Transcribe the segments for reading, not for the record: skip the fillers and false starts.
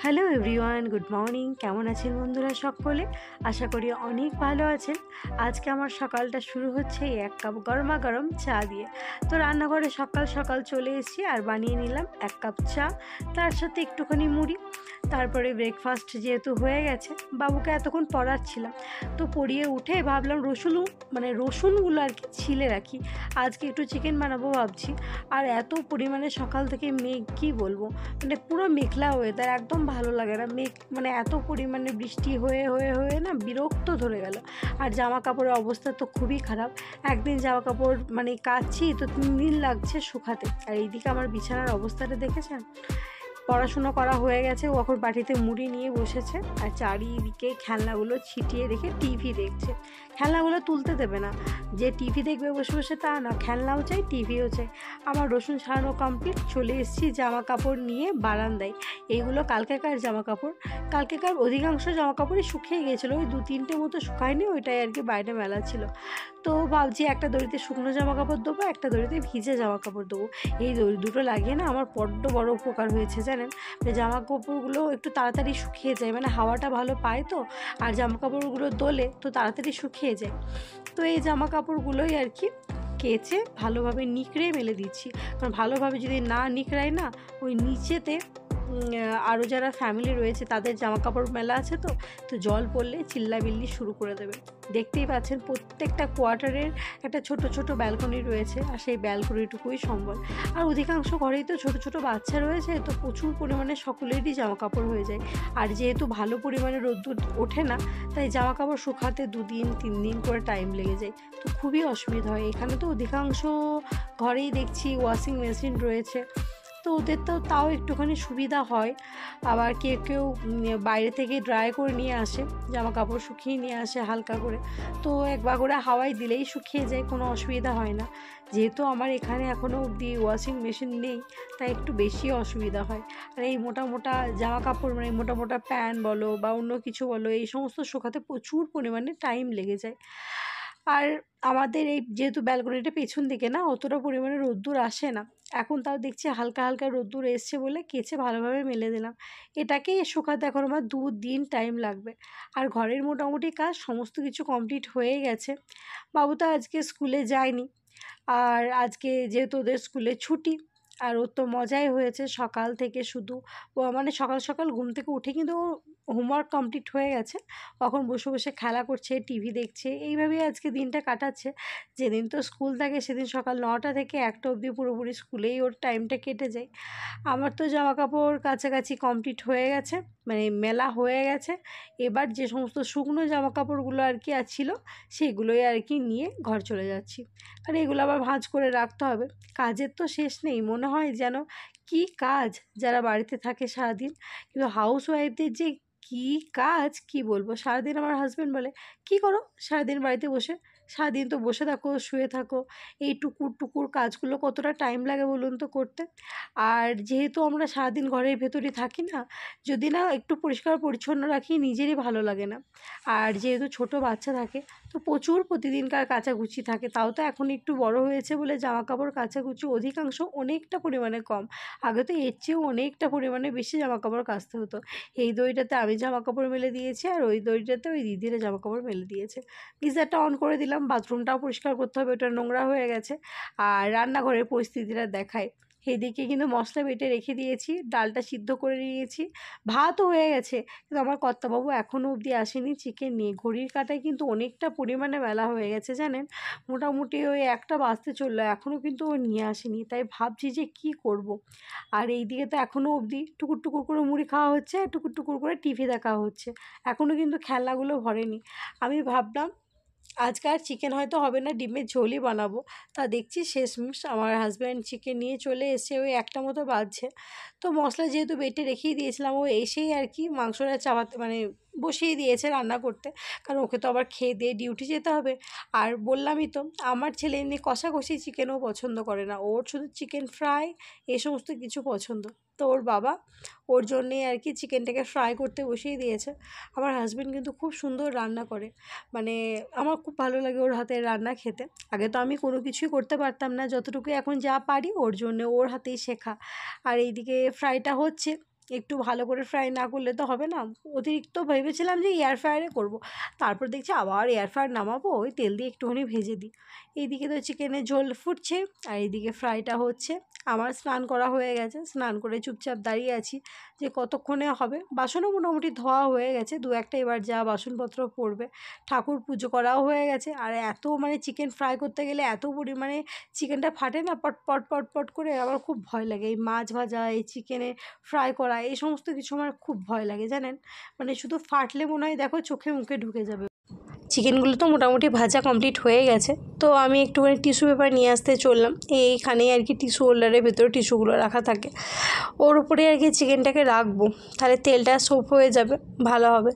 Hello everyone, good morning. কেমন আছেন বন্ধুরা সকলে? আশা করি অনেক ভালো আছেন। আজকে আমার সকালটা শুরু হচ্ছে এই এক কাপ গরমা গরম চা দিয়ে। তো রান্নাঘরে সকাল সকাল চলে এসেছি আর বানিয়ে নিলাম এক কাপ চা, তার সাথে একটুখানি মুড়ি। তারপরে ব্রেকফাস্ট যেহেতু হয়ে গেছে, বাবুকে এতক্ষণ পড়াচ্ছিলাম, তো পড়িয়ে উঠে ভাবলাম রসুনগুলো আর কি ছিলে রাখি, আজকে একটু চিকেন বানাবো ভাবছি। আর এত পরিমাণে সকাল থেকে মেঘ, কী বলবো, পুরো মেঘলা ওয়েদার, একদম ভালো লাগে না। মেঘ এত পরিমাণে বৃষ্টি হয়ে হয়ে হয়ে না বিরক্ত ধরে গেল। আর জামা কাপড়ের অবস্থা তো খুবই খারাপ। একদিন জামা কাপড় কাচ্ছি তো 3 দিন লাগছে শুকাতে। আর এইদিকে আমার বিছানার অবস্থাটা দেখেছেন? পড়াশুনো করা হয়ে গেছে, ও এখন বাটিতে মুড়ি নিয়ে বসেছে আর চারিদিকে খেলনাগুলো ছিটিয়ে রেখে টিভি দেখছে। খেলনাগুলো তুলতে দেবে না, যে টিভি দেখবে বসে বসে তা না, খেলনাও চাই টিভিও চাই। আমার রসুন ছাড়ানো কমপ্লিট, চলে এসেছি জামা কাপড় নিয়ে বারান্দায়। এইগুলো কালকেকার জামা কাপড়, কালকেকার অধিকাংশ জামা কাপড়ই শুকিয়ে গিয়েছিলো, ওই 2-3টে মতো শুকায়নি, ওইটাই আর কি বাইরে মেলা ছিল। তো ভাবছি একটা দড়িতে শুকনো জামা কাপড় দেবো, একটা দড়িতে ভিজে জামা কাপড় দেবো। এই দড়ি দুটো লাগিয়ে না আমার বড্ড বড় উপকার হয়েছে জানেন। জামা কাপড়গুলো একটু তাড়াতাড়ি শুকিয়ে যায়, হাওয়াটা ভালো পায় তো, আর জামা কাপড়গুলো দোলে তো তাড়াতাড়ি শুকিয়ে যায়। তো এই জামা কাপড়গুলোই আর কি কেচে ভালোভাবে নিকড়ে মেলে দিচ্ছি। কারণ ভালোভাবে যদি না নিকড়াই না, ওই নিচেতে আরও যারা ফ্যামিলি রয়েছে তাদের জামা কাপড় মেলা আছে, তো জল পড়লে চিল্লাবিল্লি শুরু করে দেবে। দেখতেই পাচ্ছেন প্রত্যেকটা কোয়ার্টারের একটা ছোট ছোট ব্যালকনি রয়েছে, আর সেই ব্যালকনিটুকুই সম্বল। আর অধিকাংশ ঘরেই তো ছোট ছোট বাচ্চা রয়েছে, তো প্রচুর পরিমাণে সকলেরই জামা কাপড় হয়ে যায়। আর যেহেতু ভালো পরিমাণে রোদ্দুর ওঠে না, তাই জামা কাপড় শুকাতে 2-3 দিন করে টাইম লেগে যায়, তো খুবই অসুবিধা হয়। এখানে তো অধিকাংশ ঘরেই দেখছি ওয়াশিং মেশিন রয়েছে, তো ওদের তো তাও একটুখানি সুবিধা হয়। আবার কেউ কেউ বাইরে থেকে ড্রাই করে নিয়ে আসে, জামা কাপড় শুকিয়ে নিয়ে আসে হালকা করে, তো একবার করে হাওয়ায় দিলেই শুকিয়ে যায়, কোনো অসুবিধা হয় না। যেহেতু আমার এখানে এখনও অবধি ওয়াশিং মেশিন নেই, তাই একটু বেশি অসুবিধা হয়। আর এই মোটা মোটা জামা কাপড়, মোটা মোটা প্যান্ট বলো বা অন্য কিছু বলো, এই সমস্ত শুকাতে প্রচুর পরিমাণে টাইম লেগে যায়। আর আমাদের এই যেহেতু ব্যালকনিটা পেছন দিকে না, অতটা পরিমাণে রোদ্দুর আসে না। এখন তাও দেখছি হালকা হালকা রোদ্দুর এসছে বলে কেচে ভালোভাবে মেলে দিলাম। এটাকেই শুকাতে এখন আমার 2 দিন টাইম লাগবে। আর ঘরের মোটামুটি কাজ সমস্ত কিছু কমপ্লিট হয়ে গেছে। বাবু তো আজকে স্কুলে যায়নি, আর আজকে যেহেতু ওদের স্কুলে ছুটি, আর ওর তো মজাই হয়েছে। সকাল থেকে শুধু ও সকাল সকাল ঘুম থেকে উঠে কিন্তু ও হোমওয়ার্ক কমপ্লিট হয়ে গেছে, এখন বসে বসে খেলা করছে, টিভি দেখছে, এইভাবেই আজকে দিনটা কাটাচ্ছে। যেদিন তো স্কুল থাকে সেদিন সকাল 9টা থেকে 1টা অবধি পুরোপুরি স্কুলেই ওর টাইমটা কেটে যায়। আমার তো জামা কাপড় কাছাকাছি কমপ্লিট হয়ে গেছে, মেলা হয়ে গেছে। এবার যে সমস্ত শুকনো জামা কাপড়গুলো আর কি ছিল, সেগুলোই আর কি নিয়ে ঘর চলে যাচ্ছি। কারণ এগুলো আবার ভাঁজ করে রাখতে হবে। কাজের তো শেষ নেই, মনে হয় যেন কি কাজ যারা বাড়িতে থাকে সারাদিন। কিন্তু হাউস ওয়াইফদের যে কি কাজ, কি বলবো। সারাদিন আমার হাজব্যান্ড বলে, কি করো সারাদিন বাড়িতে বসে? সারাদিন তো বসে থাকো, শুয়ে থাকো, এই টুকুর টুকুর কাজগুলো কতটা টাইম লাগে বলুন তো করতে। আর যেহেতু আমরা সারাদিন ঘরের ভেতরে থাকি না, যদি না একটু পরিষ্কার পরিচ্ছন্ন রাখি, নিজেরই ভালো লাগে না। আর যেহেতু ছোট বাচ্চা থাকে, তো প্রচুর প্রতিদিনকার কাচাকুচি থাকে। তাও তো এখন একটু বড় হয়েছে বলে জামা কাপড় কাচাকুচি অধিকাংশ অনেকটা পরিমাণে কম। আগে তো এর চেয়েও অনেকটা পরিমাণে বেশি জামা কাপড় কাচতে হতো। এই দড়িটাতে আমি জামা কাপড় মেলে দিয়েছি, আর ওই দড়িটাতে ওই দিদিরা জামা কাপড় মেলে দিয়েছে। গিজারটা অন করে দিলাম, বাথরুমটাও পরিষ্কার করতে হবে, ওটা নোংরা হয়ে গেছে। আর রান্নাঘরের পরিস্থিতিটা দেখায়। এদিকে কিন্তু মশলা বেটে রেখে দিয়েছি, ডালটা সিদ্ধ করে নিয়েছি, ভাতও হয়ে গেছে। কিন্তু আমার কর্তাবাবু এখনও অবধি আসেনি চিকেন নিয়ে। ঘড়ির কাঁটায় কিন্তু অনেকটা পরিমাণে বেলা হয়ে গেছে জানেন, মোটামুটি ওই 1টা বাজতে চললো, এখনও কিন্তু ও নিয়ে আসেনি। তাই ভাবছি যে কি করব। আর এই দিকে তো এখনও অবধি টুকুর টুকুর করে মুড়ি খাওয়া হচ্ছে, আর টুকুর টুকুর করে টিভি দেখা হচ্ছে, এখনও কিন্তু খেলনাগুলো ভরেনি। আমি ভাবলাম আজকে আর চিকেন হয়তো হবে না, ডিমের ঝোলই বানাবো। তা দেখছি শেষমেশ আমার হাজব্যান্ড চিকেন নিয়ে চলে এসে ওই 1টা মতো বাজছে। তো মশলা যেহেতু বেটে রেখেই দিয়েছিলাম, ও এসেই আর কি মাংসটা চাপাতে বসিয়ে দিয়েছে রান্না করতে। কারণ ওকে তো আবার খেয়ে দিয়ে ডিউটি যেতে হবে। আর বললামই তো, আমার ছেলে এমনি কষাকষি চিকেনও পছন্দ করে না, ওর শুধু চিকেন ফ্রাই এই সমস্ত কিছু পছন্দ। তো ওর বাবা ওর জন্যেই আর কি চিকেনটাকে ফ্রাই করতে বসিয়ে দিয়েছে। আমার হাজব্যান্ড কিন্তু খুব সুন্দর রান্না করে, আমার খুব ভালো লাগে ওর হাতের রান্না খেতে। আগে তো আমি কোনো কিছুই করতে পারতাম না, যতটুকু এখন যা পারি ওর জন্য, ওর হাতেই শেখা। আর এইদিকে ফ্রাইটা হচ্ছে, একটু ভালো করে ফ্রাই না করলে তো হবে না। অতিরিক্ত ভেবেছিলাম যে এয়ার ফ্রায়ারে করবো, তারপর দেখছি আবার এয়ার ফ্রায়ার নামাবো, ওই তেল দিয়ে একটুখানি ভেজে দিই। এইদিকে তো চিকেনের ঝোল ফুটছে আর এইদিকে ফ্রাইটা হচ্ছে। আমার স্নান করা হয়ে গেছে, স্নান করে চুপচাপ দাঁড়িয়ে আছি যে কতক্ষণে হবে। বাসনও মোটামুটি ধোয়া হয়ে গেছে, দু একটা এবার যা বাসনপত্র পড়বে। ঠাকুর পুজো করাও হয়ে গেছে। আর এত মানে চিকেন ফ্রাই করতে গেলে এত পরিমাণে চিকেনটা ফাটে না, পট পট পট পট করে, আমার খুব ভয় লাগে এই মাছ ভাজা, এই চিকেনে ফ্রাই করা, এই সমস্ত কিছু আমার খুব ভয় লাগে জানেন। মানে শুধু ফাটলে মনে হয় দেখো চোখে মুখে ঢুকে যাবে। চিকেনগুলো তো মোটামুটি ভাজা কমপ্লিট হয়ে গেছে, তো আমি একটুখানি টিস্যু পেপার নিয়ে আসতে চললাম। এইখানেই আর কি টিস্যু হোল্ডারের ভেতরে টিস্যুগুলো রাখা থাকে, ওর উপরে আর কি চিকেনটাকে রাখবো, তাহলে তেলটা সোপ হয়ে যাবে, ভালো হবে।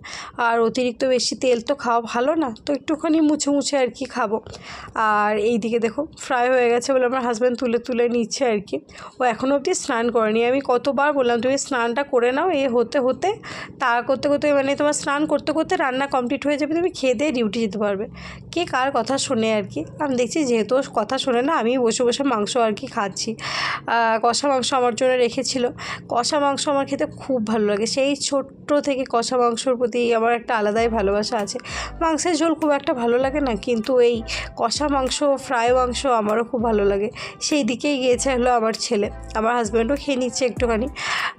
আর অতিরিক্ত বেশি তেল তো খাওয়া ভালো না, তো একটুখানি মুছে মুছে আর কি খাবো। আর এই দিকে দেখো ফ্রাই হয়ে গেছে বলে আমার হাজব্যান্ড তুলে তুলে নিচ্ছে আর কি। ও এখনও অবধি স্নান করেনি। আমি কতবার বললাম তুমি স্নানটা করে নাও, এ হতে হতে তা করতে করতে মানে তোমার স্নান করতে করতে রান্না কমপ্লিট হয়ে যাবে, তুমি খেয়ে দিয়ে ডিউটি যেতে পারবে। কে কার কথা শোনে আর কি। আমি দেখছি যেহেতু কথা শোনে না, আমি বসে বসে মাংস আর কি খাচ্ছি। কষা মাংস আমার জন্য রেখেছিল। কষা মাংস আমার খেতে খুব ভালো লাগে, সেই ছোট্ট থেকে কষা মাংসর প্রতি আমার একটা আলাদাই ভালোবাসা আছে। মাংসের ঝোল খুব একটা ভালো লাগে না, কিন্তু এই কষা মাংস, ফ্রাই মাংস আমারও খুব ভালো লাগে। সেই দিকেই গিয়েছে হলো আমার ছেলে। আমার হাজব্যান্ডও খেয়ে নিচ্ছে একটুখানি।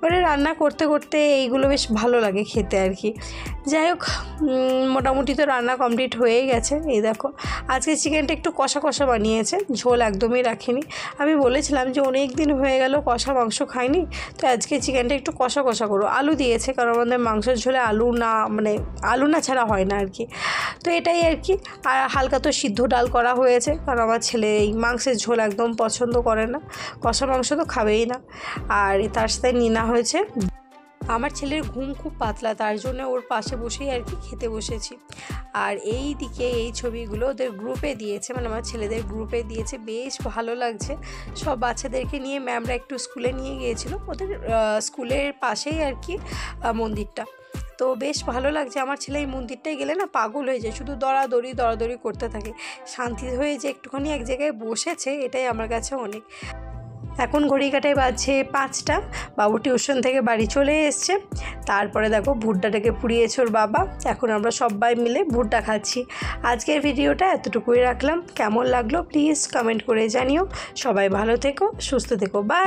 মানে রান্না করতে করতে এইগুলো বেশ ভালো লাগে খেতে আর কি। যাই হোক, মোটামুটি তো রান্না কমপ্লিট হয়েই গেছে। এই দেখো আজকে চিকেনটা একটু কষা কষা বানিয়েছে, ঝোল একদমই রাখিনি। আমি বলেছিলাম যে অনেক দিন হয়ে গেল কষা মাংস খাইনি, তো আজকে চিকেনটা একটু কষা কষা করো। আলু দিয়েছে, কারণ আমাদের মাংসের ঝোলে আলু না ছাড়া হয় না আর কি। তো এটাই আর কি। আর হালকা তো সিদ্ধ ডাল করা হয়েছে, কারণ আমার ছেলে এই মাংসের ঝোল একদম পছন্দ করে না, কষা মাংস তো খাবেই না। আর তার সাথে নিনা হয়েছে। আমার ছেলের ঘুম খুব পাতলা, তার জন্য ওর পাশে বসেই আর কি খেতে বসেছি। আর এই দিকে এই ছবিগুলো ওদের গ্রুপে দিয়েছে, মানে আমার ছেলেদের গ্রুপে দিয়েছে, বেশ ভালো লাগছে। সব বাচ্চাদেরকে নিয়ে ম্যামরা একটু স্কুলে নিয়ে গিয়েছিল, ওদের স্কুলের পাশেই আর কি মন্দিরটা। তো বেশ ভালো লাগছে। আমার ছেলে এই মন্দিরটায় গেলে না পাগল হয়ে যায়, শুধু দৌড়াদৌড়ি করতে থাকে। শান্তি হয়ে যে একটুখানি এক জায়গায় বসেছে, এটাই আমার কাছে অনেক। এখন ঘড়ি কাটায় বাজছে 5টা। বাবু টিউশন থেকে বাড়ি চলে এসছে। তারপরে দেখো ভুট্টাটাকে পুড়িয়েছে ওর বাবা, এখন আমরা সবাই মিলে ভুট্টা খাচ্ছি। আজকের ভিডিওটা এতটুকুই রাখলাম, কেমন লাগলো প্লিজ কমেন্ট করে জানিও। সবাই ভালো থেকো, সুস্থ থেকো, বাই।